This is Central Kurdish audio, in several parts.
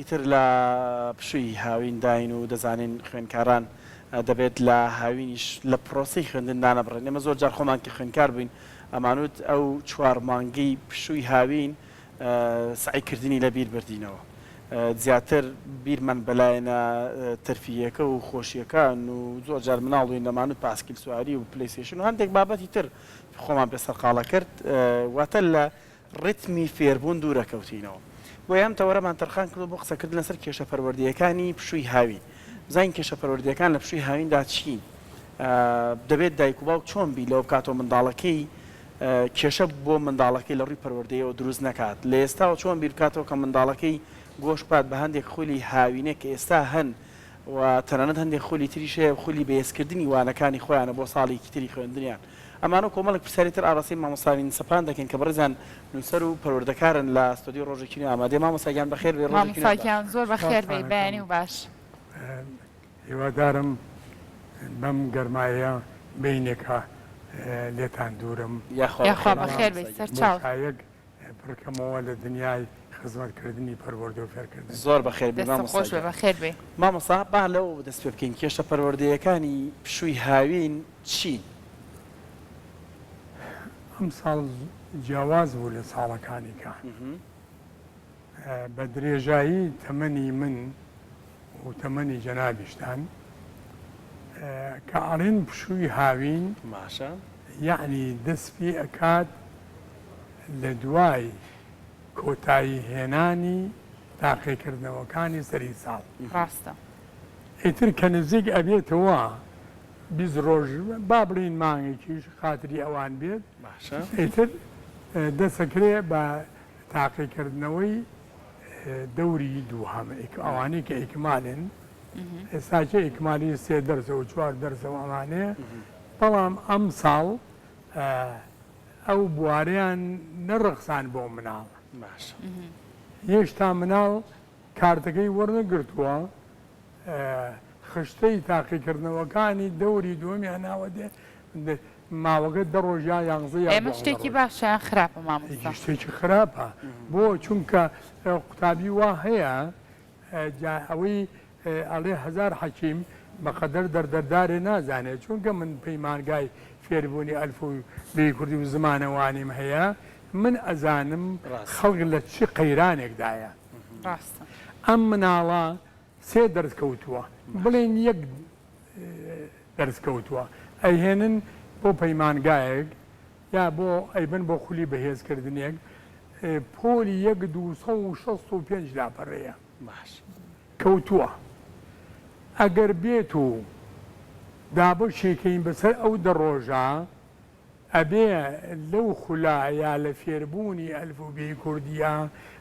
ئیتر لە پشووی هاوین داین و دەزانین خوێنکاران دەبێت لە هاوینیش لە پرۆسی خوێندن دانەبڕێن. ئێمە زۆر جار خۆمان کە خوێنکار بووین ئەمانوت ئەو 4 مانگەی پشووی هاوین سعیکردنی لە بیر بردینەوە. زیاتر بیرمان بەلایەنە تەرفیەکە و خۆشیەکان و زۆر جار مناڵوین لەمانوت پاسکیل سواری و پلیستیشن و هەندێک بابەتی تر خۆمان پێ سەرقاڵە کرد واتە لە ڕیتمی فێربوون دوورەکەوتینەوە. بۆ ئەم تەوەرەمان تەرخان کرد بۆ قسەکردن لەسەر کێشە پەروەردیەکانی پشووی هاوین. بزانین کێشە پەروەردیەکان لە پشووی هاویندا چین؟ دەبێت دایک و باوک چۆن بی لەوە بکاتەوە منداڵەکەی کێشە بۆ منداڵەکەی لە ڕووی پەروەردەیەوە دروست نەکات. لە ئێستاوە چۆن بیر بکاتەوە کە منداڵەکەی گۆشت بات بە هەندێک خولی هاوینە کە ئێستا هەن و تەنانەت هەندێک خولی تریش هەیە خولی بەهێزکردنی وانەکانی خۆیانە بۆ ساڵێکی تری خوێندنیان. ئەمانە کۆمەڵک پرسیارتر ئاڕاستی مامۆستاوین سەپان دەکەن کە بەڕێزان نووسەر و پەروەردەکارن لە ستۆدیۆ ڕۆژێکی نوێ ئامادەی مامۆستاگیان بەخێر بێ. مامۆستاگیان زۆر بەخێر بێ بەیانی و باش. هیوادارم بەم گەرمایە بینێکە لێتان دوورم یاخوا بەخێر بێ سەرچاو پڕکەمەوە لە دنیای خزمەتکردنی پەروەردە و فێرکردن. زۆر بەخێر بێ خۆش بێ بەخێر بێ. مامۆستا با لەو دەست پێ بکەین کێشە پەروەردەیەکانی پشووی هاوین چین؟ ئەم ساڵ جیاواز بوو لە ساڵەکانی کە بە درێژایی تەمەنی من و تەمەنی جەنابیشتان کە ئاڵێن پشووی هاوین ماشە یعنی دەست پێ ئەکات لە دوای کۆتایی هێنانی تاقیکردنەوەکانی سەری ساڵ. ڕاستە. ئیتر کە نزیک ئەبێتەوە 20 ڕۆژ با بڵین مانگێکیش خاتری ئەوان بێت ئیتر دەسەکرێ بە تاقیکردنەوەی دەوری دووهەم ئەوانەی کە ئیکمالن ئێستاکە ئیکمالی 3 دەرسەوە 4 دەرسەوە ئەمانەیە بەڵام ئەم ساڵ ئەو بوارەیان نەڕەخسان بۆ مناڵ. هێشتا مناڵ کارتەکەی وەرنەگرتووە خشتەی تاقیکردنەوەکانی دەوری دووەمیان ناوە دێ ماوەگە 10 ڕۆژیان 11 ئێمە شتێکی باشیان خراپە مامۆستا. شتێکی خراپە بۆ چونکە قوتابی وا هەیە ئەوەی ئەڵێ 1000 حەکیم بەقەدەر دەردەردارێ نازانێت چونکە من پەیمانگای فێربوونی ئەلف و بێ کوردی و زمانەوانیم هەیە من ئەزانم خەڵک لە چی قەیرانێکدایە. ئەم مناڵە 3 دەرس کەوتووە بڵێن 1 دەرس کەوتووە ئەیهێنن بۆ پەیمانگایەک یا بۆ ئەیبن بۆ خولی بەهێزکردنێک پۆلی 1265 لاپەڕەیە کەوتووە. ئەگەر بێت و دابەشێکەین بەسەر ئەو 10 ڕۆژە ئەبێ لەو خولایە لە فێربوونی ئەلف و بێی کوردیە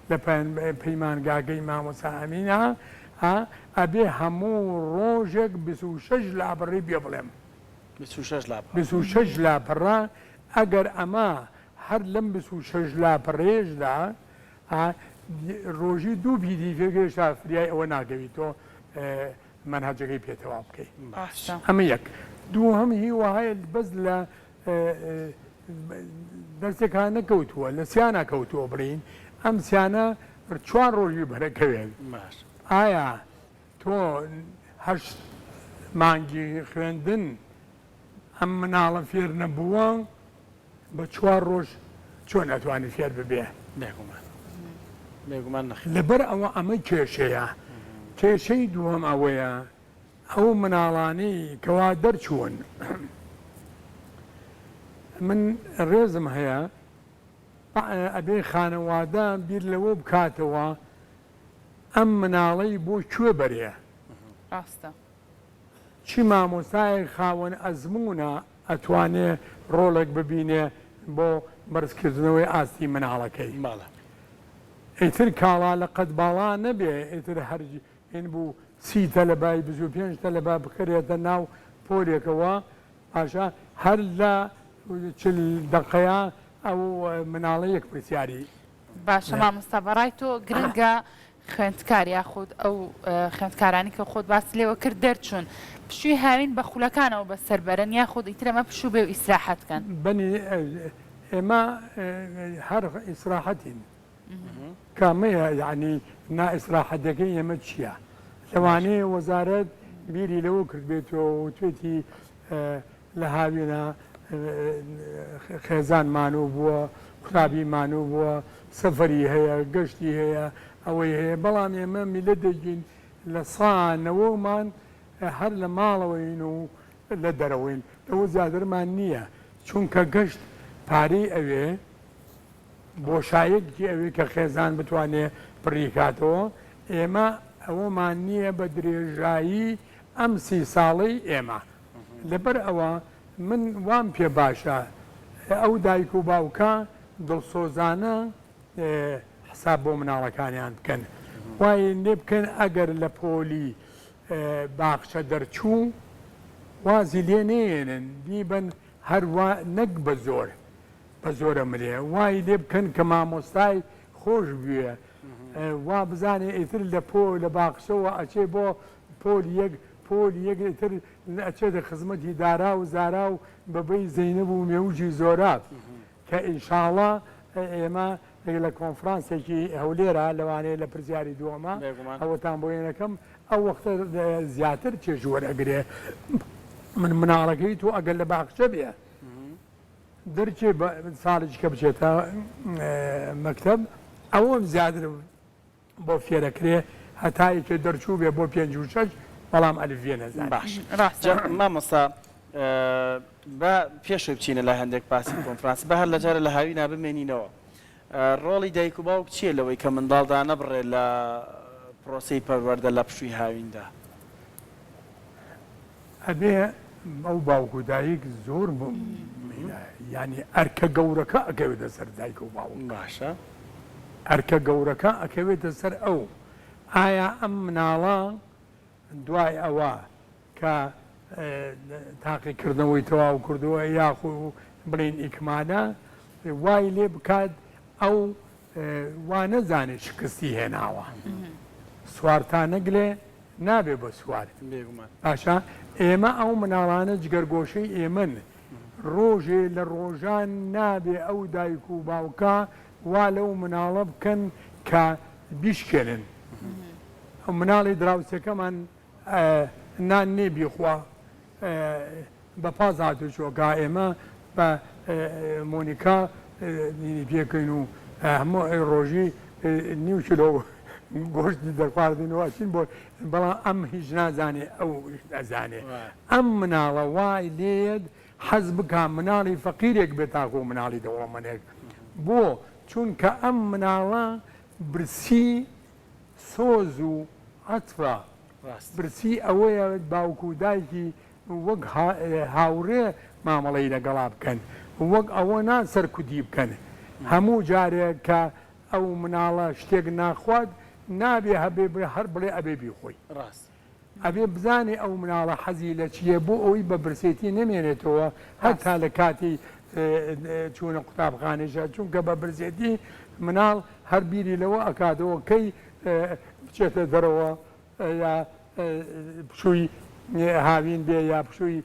لە پەیمانگاگەی مامۆستا ئەمینە ئەبێ هەموو ڕۆژێک 26 لاپەڕی بێ بڵێم 26 لاپەڕە. ئەگەر ئەمە هەر لەم 26 لاپەڕێژدا ڕۆژی 2 پیدیفێگەشتا فریای ئەوە ناگەویتەوە منهەجەکەی پێتەوا بکەیت. ئەمە یەک. دووهەم هی وهەیە بەس لە دەرسێکان نەکەوتووە لە سیانە کەوتووە بڵین ئەم سیانە 4 ڕۆژی بەرەکەوێت. ئایا تۆ 8 مانگی خوێندن ئەم مناڵە فێر نەبووە بە 4 ڕۆژ چۆن ئەتوانێت فێر ببێ؟ لەبەر ئەوە ئەمە کێشەیە. کێشەی دووەم ئەوەیە ئەو مناڵانەی کەوا دەرچوون من ڕێزم هەیە ئەبێ خانەوادە بیر لەوە بکاتەوە ئەم مناڵەی بۆ کوێ بەرێ. چی مامۆستایەک خاوەن ئەزمونە ئەتوانێ ڕۆڵێک ببینێ بۆ بەرزکردنەوەی ئاستی مناڵەکەی. ئیتر کاڵا لە قەت باڵا نەبێ ئیتر هەرگی هێن بوو 30 تەلەبای 25 تەلەبا بکرێتە ناو پۆلێکەوە پاشا هەر لە 40 دقەیە ئەو مناڵەیەک پرسیاری. باشە مامۆستا بەڕای تۆ گرنگە خوێندکار یاخود ئەو خوێندکارانی کە خۆت باس لێوە کرد دەرچوون پشووی هاوین بە خولەکانەوە بەسەربەرن یاخود ئیتر ئەمە پشوو بێ و ئیسراحەتکەن. بەنی ئێمە هەر ئیسراحەتین کامەیە یعنی نائیسراحەتەکەی ئێمە چییە؟ لەوانەیە وەزارەت بیری لەوە کرد بێتەوە و توێتی لە هاوێنە خێزان مانوو بووە، قوتابی مانوو بووە، سەفەری هەیە، گەشتی هەیە، ئەوەی هەیە، بەڵام ئێمە میلە دەگین لە سانەوەمان هەر لە ماڵەوەین و لە دەرەوەین لەوە زیاترمان نییە، چونکە گەشت پارەی ئەوێ بۆشایەکی ئەوێ کە خێزان بتوانێت پڕیکاتەوە، ئێمە ئەوەمان نییە بە درێژایی ئەم 30 ساڵەی ئێمە. لەبەر ئەوە من وام پێ باشە ئەو دایک و باوکە دڵسۆزانە حساب بۆ مناڵەکانیان بکەن، وای لێ بکەن ئەگەر لە پۆلی باخچە دەرچوو وازی لێ نێنن دیبن هەروە نەک بە زۆر بە زۆرە مرێ، وای لێ بکەن کە مامۆستای خۆش بوێ، وا بزانێ ئیتر لە باخچەوە ئەچێ بۆ پۆلی یەکتر ئەچێتە خزمەتی دارا و زارا و بەبەی زەینەب و مێوجی زۆرات کە ئینشاڵڵا ئێمە لە کۆنفرانسێکی هەولێرە لەوانەیە لە پرسیاری دووەمە ئەوەتان بۆێنەکەم ئەو وەختە زیاتر چێژ وەرەگرێ من مناڵەکەی تۆ ئەگەر لە باخچە بێ دەرچێ ساڵێکی کە بچێتە مەکتەب ئەوەم زیاتر بۆ فێرەکرێ هەتایەکێ دەرچوو بێ بۆ 5 و 6 بەڵام ئەلڤێ نەزانێت. باش مامۆستا بە پێشوی بچینە لە هەندێک باسی کۆنفرانس بە هەر لە جارە لە هاوینا بمێنینەوە ڕۆڵی دایک و باوک چییە لەوەی کە منداڵدا نەبڕێ لە پرۆسی پەروەردە لە پشووی هاویندا؟ ئەبێ ئەو باوک و دایک زۆر ینی ئەرکە گەورەکە ئەکەوێتە سەر دایک و باوک. باشە ئەرکە گەورەکە ئەکەوێتە سەر ئەو ئایا ئەم مناڵە دوای ئەوە کە تاقیکردنەوەی تەواو کردووە یاخۆ بڵین ئیکمادە وای لێ بکات ئەو وا نەزانێت شکستی هێناوە سوارتانەگلێ نابێ بە سوار باشە ئێمە ئەو مناڵانە جگەرگۆشەی ئێمن ڕۆژێ لە ڕۆژان نابێ ئەو دایک و باوکە وا لەو مناڵە بکەن کە بیشکێنن ئەو مناڵی دراوسەکەمان نان نێبیخوا بە پاز هاتوچۆکە ئێمە بە مۆنیکا پێکەین و هەموو ڕۆژی نیو کیلۆ گۆشتی دەرخواردنەوە چین بۆ بەڵام ئەم هیچ نازانێ ئەو ئەزانێ ئەم مناڵە وای لێت حەز بکە مناڵی فەقیرێک بێت تاکۆ مناڵی دەوڵەمەندێک بۆ چونکە ئەم مناڵە برسی سۆز و عەتفە برسی ئەوەیە باوک و دایکی وەک هاوڕێ مامەڵەی لەگەڵا بکەن وەک ئەوە نا سەرکوتی بکەن هەموو جارێک کە ئەو مناڵە شتێک ناخوات نابێ هەبێ هەر بڵێ ئەبێ بیخۆی ئەبێ بزانێ ئەو مناڵە حەزی لە چییە بۆ ئەوی بە برسێتی نەمێنێتەوە هەتا لە کاتی چوونە قوتابخانێشە چونکە بە برسێتی مناڵ هەر بیری لەوە ئەکاتەوە کەی بچێتە دەرەوە یا پشووی هاوین بێ یا پشووی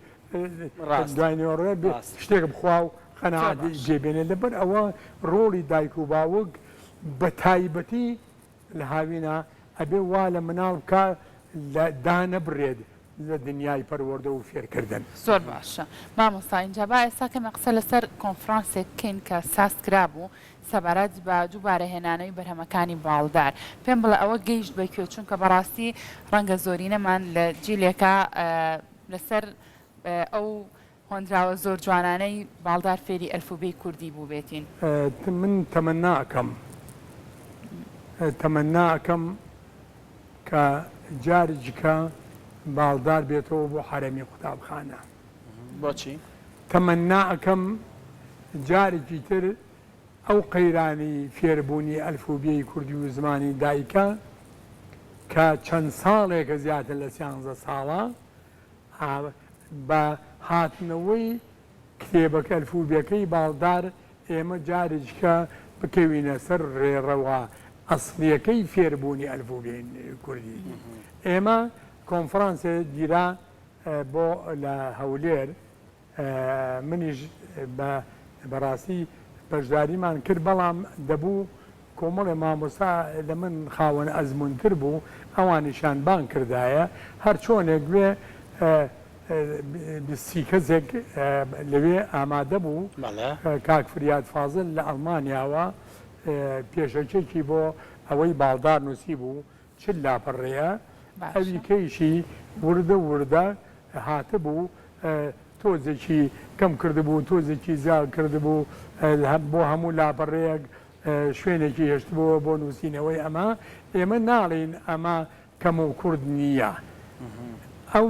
دوایەوەڕێ بێ شتێک بخوا و قەنەعاتی جێبێنێ لەبەر ئەوە ڕۆڵی دایک و باوک بە تایبەتی لە هاوینە ئەبێ وا لە مناڵ بکە لە دانەبڕێت لە دنیای پەروەردە و فێرکردن. زۆر باشە مامۆستا اینجا با ئێستا کەمە قسە لەسەر کۆنفرانسێک بکەین کە ساست کرابوو سەبارەت بە دووبارە هێنانەوەی بەرهەمەکانی باڵدار پێم بڵێ ئەوە گەیشت بەکوێ چونکە بەڕاستی ڕەنگە زۆرینەمان لە جیلێکە لەسەر ئەو هۆندراوە زۆر جوانانەی باڵدار فێری ئەلفوبەی کوردی بوو بێتین. من تەمەناکەم کە جارێکە باڵدار بێتەوە بۆ حرەمی قوتابخانە. بۆچی؟ تەمەناکەم جارێکی تر ئەو قەیرانی فێربوونی ئەلفوبێی کوردی و زمانی دایکە کە چەند ساڵێکە زیاتر لە 13 ساڵە بە هاتنەوەی کتێبەکە ئەلفوبیەکەی باڵدار ئێمە جارێکە بکەوینە سەر ڕێڕەوە ئەسڵیەکەی فێربوونی ئەلفوبێی کوردی. ئێمە کۆنفرانسێ دیرا بۆ لە هەولێر منیش بەڕاستی بەشداریمان کرد بەڵام دەبوو کۆمەڵی مامۆستا لە من خاوەن ئەزمونتر بوو ئەوانیشان بان کردایە هەر چۆنێک بێ بیستی کەسێک لەوێ ئامادە بوو کاک فریاد فازل لە ئەڵمانیاوە پێشەکێکی بۆ ئەوەی باڵدار نووسی بوو چل لاپەڕێە ئەوی کەیشی وردە هاتە بوو تۆزێکی کەم کردبوو تۆزێکی زیاد کردبوو بۆ هەموو لاپەڕەیەک شوێنێکی هێشتبووە بۆ نووسینەوەی ئەمە ئێمە ناڵین ئەمە کەم و کورد نییە ئەو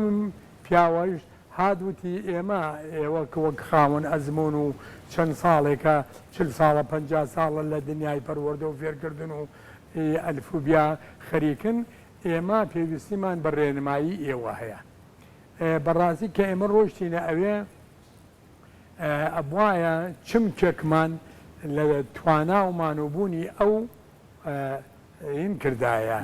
پیاوەش هادوتی ئێمە ئێوە وەک خاوەن ئەزمون و چەند ساڵێکە 40 ساڵە 50 ساڵە لە دنیای پەروەردە و فێرکردن و ئەلفوبیا خەریکن ئێمە پێویستیمان بە ڕێنمایی ئێوە هەیە بەڕاستی کە ئێمە ڕۆشتینە ئەوێ ئەبوایە چمکێکمان لە تواناومان و بوونی ئەو این کردایە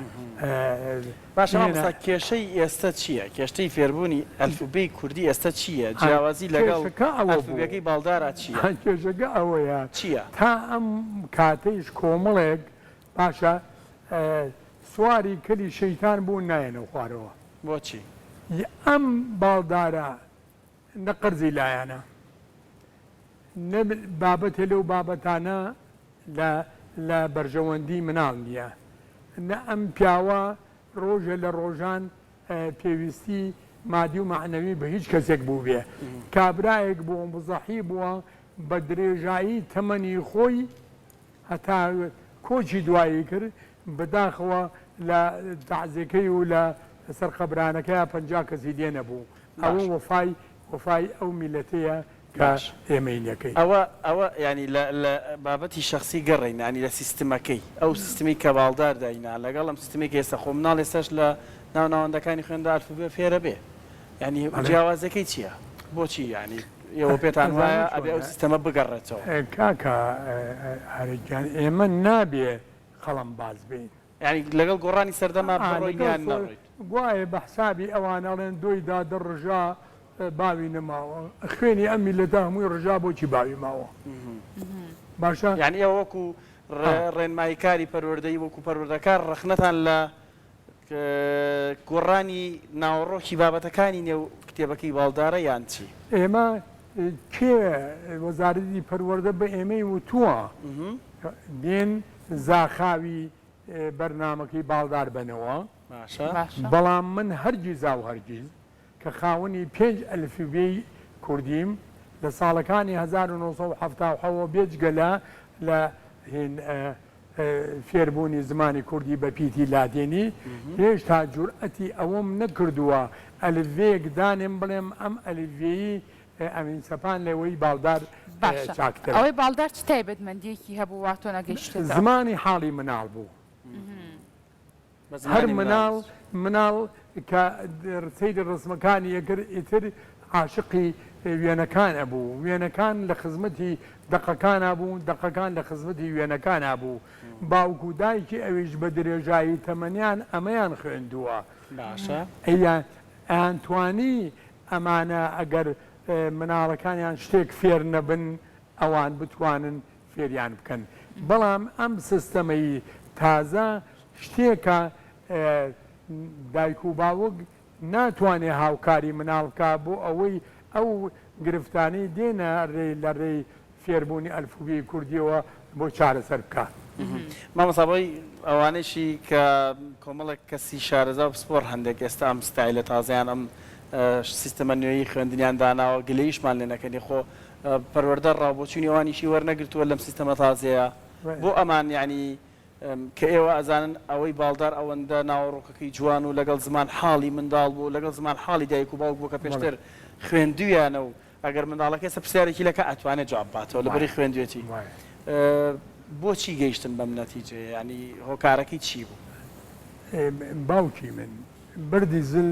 باشە کێشەی ئێستا چییە؟ کێشتەی فێربوونی ئەلفوبەی کوردی ئێستا چییە؟ جیاوازی لەگەڵ ئەلفوبەکەی باڵدارە چییە؟ کێشەکە ئەوەیە چییە؟ تا ئەم کاتەیش کۆمەڵێک باشە سواری کەلی شەیتان بوون نایەنە خوارەوە بۆچی؟ ئەم باڵدارە نەقەرزی لایەنە بابەتێ لەو بابەتانە لە بەرژەوەندی مناڵ نییە نە ئەم پیاوە ڕۆژە لە ڕۆژان پێویستی مادی و معنەوی بە هیچ کەسێک بوو بێ کابرایەک بووە مزەحی بووە بە درێژایی تەمەنی خۆی هەتا کۆچی دوایی کرد بەداخەوە لە تەعزیەکەی و لە سەرقەبرانەکەی 50 کەسی دێنە بوو ئەوە وەفای ئەو میلەتەیە کە ئێمەینەکەی ئەوە ینی لە بابەتی شخصی گەڕین ینی لە سیستمەکەی ئەو سیستمی کە باڵدار داینا لەگەڵ ئەم سیستمی ئێستا خۆ مناڵ ئێستاش لە ناوناوەندەکانی خوێندا ئەلفوبێ فێرە بێ ینی جیاوازەکەی چییە؟ بۆچی ینی ئێوە پێتان وایە ئەبێ ئەو سیستەمە بگەڕێتەوە کاکە هەرگیان ئێمە نابێ خەڵم باز بین ینی لەگەڵ گۆڕانی سەردەما بڕۆیان نەڕۆیت گوایە بە حسابی ئەوانەڵێن دۆی دادە ڕژا باوی نەماوە خوێنی ئەم میلەتە هەمووی ڕژا بۆچی باوی ماوە باشە یعنی ئەوە وەکو ڕێنماییکاری پەروەردەی وەکو پەروەردەکار ڕخنەتان لە گۆڕانی ناوەڕۆکی بابەتەکانی نێو کتێبەکەی باڵدارە یان چی؟ ئێمە کێ وەزارەتی پەروەردە بە ئێمەی وتووە دێن زاخاوی بەرنامەکەی باڵدار بنەوە بەڵام من هەرگیز و هەرگیز کە خاوەنی 5 ئەلفوبێی کوردیم لە ساڵەکانی 1970 بێجگەلە لە فێربوونی زمانی کوردی بە پیتی لادێنی هێشتا جورئەتی ئەوەم نەکردووە ئەلڤەیەک دانێم بڵێم ئەم ئەلڤێیی ئەمین سەپان لەوەی باڵدار چاکتر ئەوەی باڵدار چ تایبەتمەندیەکی هەبوو واتۆ نەگەیشتێت زمانی حاڵی مناڵ بوو هەر مناڵ کە سەیری ڕسمەکانی یەکرد ئیتر عاشقی وێنەکان ئەبوو وێنەکان لە خزمەتی دەقەکانە بوو دەقەکان لە خزمەتی وێنەکانە بوو باوکو دایکی ئەویش بە درێژایی تەمەنیان ئەمەیان خوێندووە ئەیانتوانی ئەمانە ئەگەر مناڵەکانیان شتێک فێر نەبن ئەوان بتوانن فێریان بکەن بەڵام ئەم سیستەمەی تازە شتێکە دایک و باوک ناتوانێت هاوکاری مناڵکە بۆ ئەوەی ئەو گرفتانی دێنە لە ڕێی فێربوونی ئەلفوبی کوردیەوە بۆ چارەسەر بکە مامەسابەی ئەوانەیشی کە کۆمەڵێک کەسی شارەزا و پسپۆر هەندێک ئێستا ئەم ستایلە تازیان ئەم سیستەمە نوێی خوێندنیان داناوە گلەیشمان لێ نەکەنی خۆ پەروەردە ڕاوبۆچوونی ئەوانیشی وەرنەگرتووە لەم سیستەمە تازەیە بۆ ئەمان یعنی کە ئێوە ئەزانن ئەوەی باڵدار ئەوەندە ناوەڕۆکەکەی جوان و لەگەڵ زمان حاڵی منداڵ بوو لەگەڵ زمان حاڵی دایک و باوک بوو کە پێشتر خوێندویانە و ئەگەر منداڵەکە سە پرسیارێکی لەکە ئەتوانێت جواب باتەوە لەبەری خوێندوێتی بۆچی گەیشتن بەم نەتیجە ینی هۆکارەکەی چی بوو؟ باوکی من بردی زل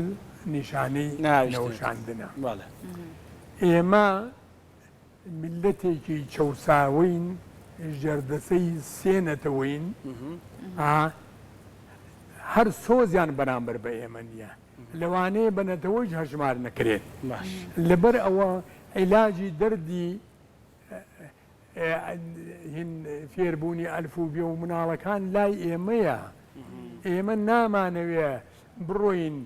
نیشانەی نەوەشاندنە ئێمە میلەتێکی چەوساوین ژێردەسەی سێنەتەوەین هەر سۆزیان بەرامبەر بە ئێمە نییە لەوانەیە بەنەتەوەیش هەژمار نەکرێت لەبەر ئەوە عیلاجی دەردی هین فێربوونی ئەلفوبێ و مناڵەکان لای ئێمەیە ئێمە نامانەوێ بڕۆین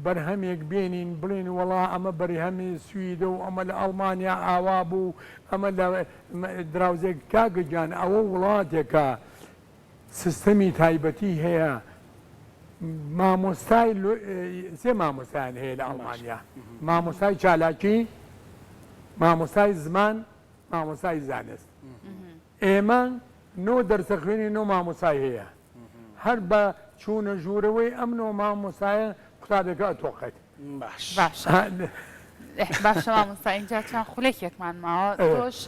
بەرهەمێک بێنین بڵین وڵا ئەمە بەرهەمی سویدە و ئەمە لە ئەڵمانیا ئاوا بوو ئەمە لە دراوزێک کاگەجان ئەوە وڵاتێکە سیستەمی تایبەتی هەیە مامۆستای سێ مامۆستایان هەیە لە ئەڵمانیا مامۆستای چالاکی مامۆستای زمان مامۆستای زانست ئێمە 9 دەرسە خوێنی 9 مامۆستای هەیە هەر بە چوونە ژوورەوەی ئەم 9 مامۆستایە قوتابێکە ئەتۆقێت باشە مامۆستا اینجا چند خولێکێکمان ماوە تۆش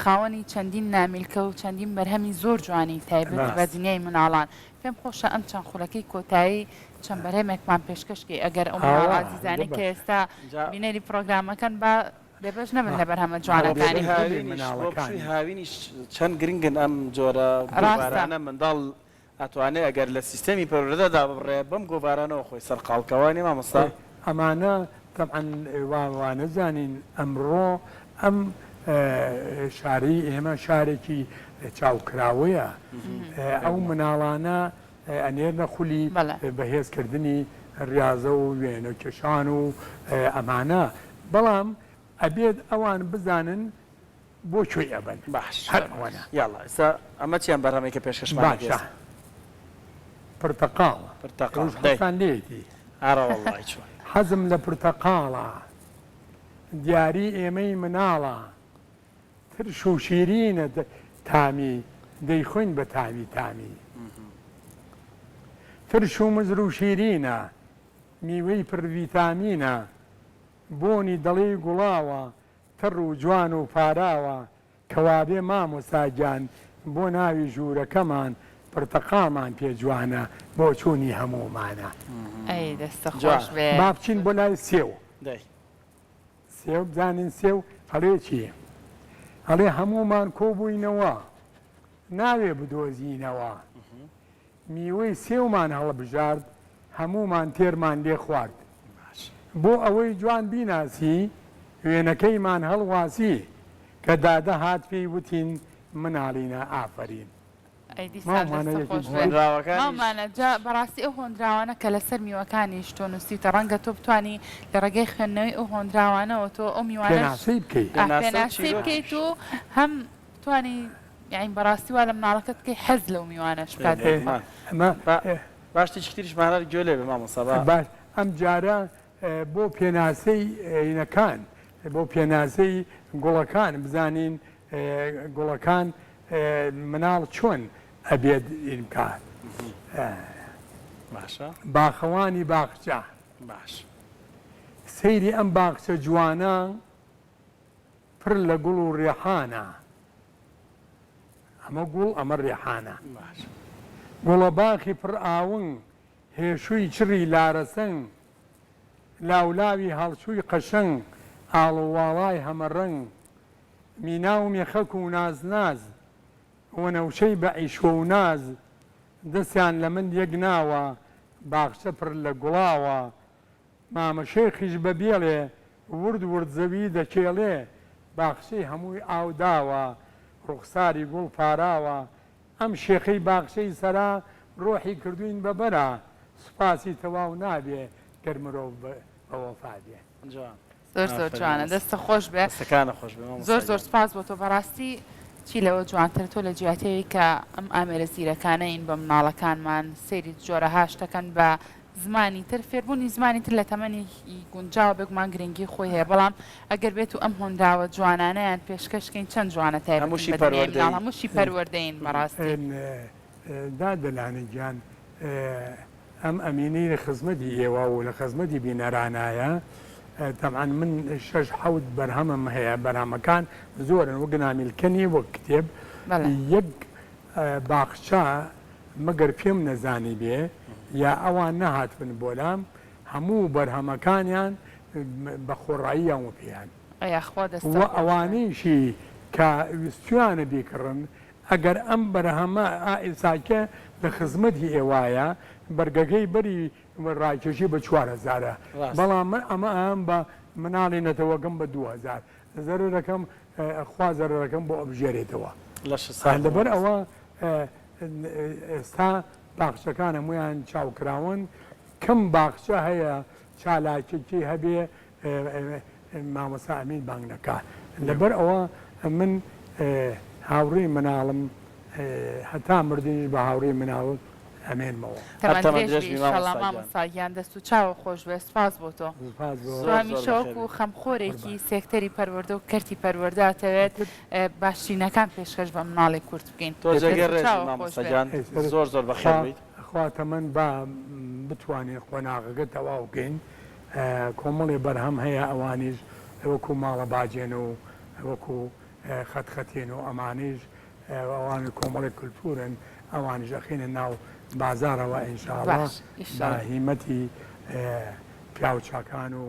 خاوەنی چەندین نامیلکە و چەندین بەرهەمی زۆر جوانی تایبەت بە دنیای مناڵان پێم خۆشە ئەم چەند خولەکەی کۆتایی چەند بەرهەمێکمان پێشکەشکی ئەگەر ئەو مناڵ عزیزانەی کە ئێستا بینەری پرۆگرامەکان بە دەبێژ نەبن لە بەرهەمە جوانەکانی هاوینیش چەند گرنگن ئەم جۆرە گۆڤارانە منداڵ ئەتوانێت ئەگەر لە سیستەمی پەروەردەدا بڕێ بەم گۆڤارانەوە خۆی سەرقاڵکەوانی مامۆستا ئەمانە طبعا وانەزانین ئەمڕۆ ئەم شاری ئێمە شارێکی چاوکراوەیە ئەو مناڵانە ئەنێرنە خولی بەهێزکردنی ریاضە و وێنە کێشان و ئەمانە بەڵام ئەبێت ئەوان بزانن بۆ کوێی ئەبن باش هەرەوەە یاڵا ئێستا ئەمە چیان بەرهەمێکە پێشکەشمان باشە پرتەقاڵ پرتەقاڵ لێتی ئارەوەڵی چۆن حەزم لە پرتەقاڵە دیاری ئێمەی مناڵە ترش و شیرینە تامی دەیخۆین بە تامی تامی ترش و مزر و شیرینە میوەی پڕڤیتامینە بۆنی دڵی گوڵاوە تڕ و جوان و پاراوە کەوابێ مامۆستاگیان بۆ ناوی ژوورەکەمان پرتەقاڵمان پێ جوانە بۆ چوونی هەموومانە با بچین بۆ لای سێو سێو بزانین سێو هەڵێ چیە هەڵێ هەموومان کۆبووینەوە ناوێ بدۆزینەوە میوەی سێومان هەڵبژارد هەموومان تێرمان لێ خوارد بۆ ئەوەی جوان بیناسی وێنەکەیمان هەڵواسی کە دادە هات پێی وتین مناڵینە ئافرین مامانەجا بەڕاستی ئەو هۆندراوانە کە لەسەر میوەکانیش تۆ نووسیتە ڕەنگە تۆ بتانی لە ڕێگەی خوێندنەوەی ئەو هۆندراوانەوە تۆ ئەو میوانەسی بکەیت و هەم توانی یاین بەڕاستی وا لە مناڵەکەت بکەی حەز لەو میوانەش بکات باشتی چتریشمانە گوێ لێ بێ مامۆستا باش ئەم جارە بۆ پێناسەی عینەکان بۆ پێناسەی گوڵەکان بزانین گوڵەکان مناڵ چۆن ئەبێت ئینکار باشە باخەوانی باخچە باش سەیری ئەم باخچە جوانە پڕ لە گوڵ و ڕێحانە ئەمە گوڵ ئەمە ڕێحانە گوڵە باخی پڕ ئاوەنگ هێشووی چڕی لارەسەنگ لاولاوی هەڵچووی قەشەنگ ئاڵوواڵای هەمەڕەنگ مینا و مێخەک و ناز وەنەوشەی بە عیشۆ و ناز دەستیان لە من یەک ناوە باخچە پڕ لە گوڵاوە مامەشێخیش بە بێڵێ ورد زەوی دەکێڵێ باخچەی هەمووی ئاوداوە ڕوخساری گوڵ پاراوە ئەم شێخەی باخچەی سەرا ڕۆحی کردوین بەبەرە سوپاسی تەواو نابێ گەر مرۆڤ بەوەفا بێ زۆر زۆر جوانە دەستە خۆش بێ زۆر زۆر سپاس بۆ تۆ بەڕاستی چی لەوە جوانتر تۆ لە جیاتەوەی کە ئەم ئامێرە زیرەکانەین بە مناڵەکانمان سەیری جۆرە هاشتەکەن بە زمانی تر فێربوونی زمانی تر لە تەمەنی گونجاوە بێگومان گرنگی خۆی هەیە بەڵام ئەگەر بێت و ئەم هۆنداوە جوانانەیان پێشکەشکەین چەند جوانە هەمووشی پەروەردەین بەڕاستی دادەلانە گیان ئەم ئەمینەی لە خزمەتی ئێوە و لە خزمەتی بینەرانایە طبعا من 6-7 بەرهەمم هەیە بەرهەمەکان زۆرن وەک نامیلکەنی وەک کتێب یەک باخچە مەگەر پێم نەزانی بێ یا ئەوان نەهاتبن بۆلام هەموو بەرهەمەکانیان بە خۆڕاییان وپیان وە ئەوانەیشی کە ویستویانە بیکڕن ئەگەر ئەم بەرهەمە ئائساکە لە خزمەتی ئێوایە بەرگەکەی بەری ڕایکێشی بە 4,000 بەڵام من ئەمە ئەم بە مناڵێنێتەوەگەم بە 2,000 زەرەکەم خوازەرەکەم بۆ ئەبژێرێتەوە لەبەر ئەوە ئێستا باخچەکان هەمویان چاوکراون کەم باخچە هەیە چالاکێکی هەبێ مامۆستا ئەمین بانگ نەکات لەبەر ئەوە من هاوڕێی مناڵم هەتا مردنیش بە هاوڕێی مناڵ ئەمێنمەوە مامۆستاگیان دەست و چاوە خۆش بێ سپاس بۆ تۆ هەمیشەوەکو خەمخۆرێکی سێکتەری پەروەردە و کەرتی پەروەرداتەوێت باشترینەکان پێشکەش بە مناڵی کورت بکەین زۆر زۆر بەخێر خواتە من با بتوانین خۆناغەکە تەواو بکەین کۆمەڵی بەرهەم هەیە ئەوانیش وەکو ماڵە باجێن و وەکو خەتخەتێن و ئەمانیش ئەوانی کۆمەڵی کولتورن ئەوانیش ئەخینە ناو بازارەوە ئینشاءڵڵا بە هیمەتی پیاوچاکان و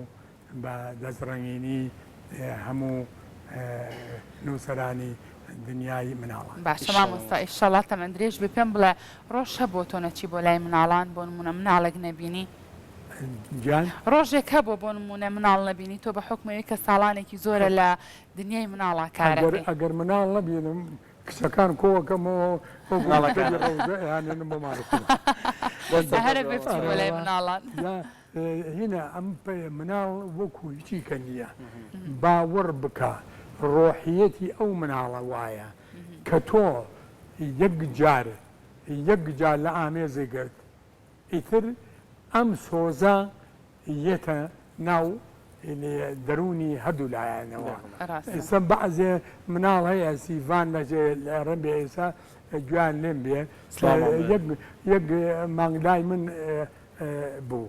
بە دەستڕەنگینی هەموو نووسەرانی دنیای مناڵان باشە مامۆستا ئیشەڵڵا تەمەندرێژ بێ پێم بڵێ ڕۆژە بۆ تۆ نەچی بۆ لای مناڵان بۆ نمونە مناڵێک نەبینی ڕۆژێک هەبوو بۆ نمونە مناڵ نەبینی تۆ بە حکمەوەی کە ساڵانێکی زۆرە لە دنیای مناڵا کارە ئەگەر مناڵ نەبینم کچەکان کۆوەکەمەوە ڕۆژیانم بۆ هەرە بێتی بۆ لای مناڵان هینە ئەم مناڵ وەکو هیچی کە نییە باوەڕ بکە ڕۆحیەتی ئەو مناڵە وایە کە تۆ یەک جار لە ئامێزی گرت ئیتر ئەم سۆزە یەتە ناو دەرونی هەردوو لایەنەوە ئێستا بەعزێ مناڵ هەیە سیڤان لەجێ ڕەبێ ئێستا گویان لێم بێ یەک مانگدای من بوو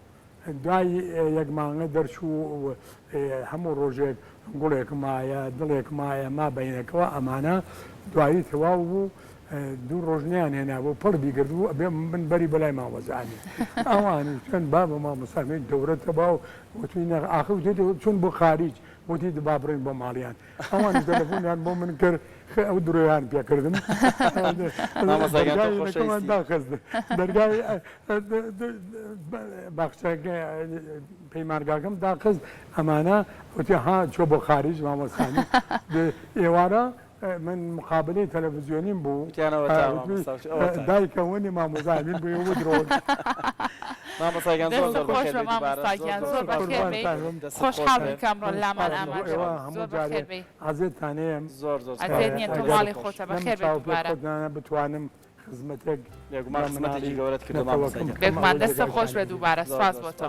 دوای یەک مانگە دەرچوو هەموو ڕۆژێک گوڵێک مایە دڵێک مایە ما بینەکەەوە ئەمانە دوایی تەواو بوو دوو ڕۆژنیان هێنابوو پڕ بیگردبوو بێ من بەری بەلای ماوەزانی ئەوانی چەند با بە مامۆستامێت دەورەتە باو وتوینە ئاخر چون بۆ خارج وتی دبا بڕین بۆ ماڵیان ئەوانی تەلەفۆنیان بۆ من کرد ئەو درۆیان پێکردم دەرگای باخچەکە پەیمانگاکەم داخست ئەمانە وتی ها چۆ بۆ خارج مامۆستانی ئێوارە من مقابلەی تەلەڤیزیۆنیم بوو دایکەوەنی مامۆزانین بۆ ئێوە درۆ خۆشحاڵ کامڕۆ لامان ئازێتانەیەم ماڵی خۆتە بەخێر بتوانم خزمەتێک گەورەت کردمان بێگومان دەستە خۆش بێ دووبارە سپاس بۆ تۆ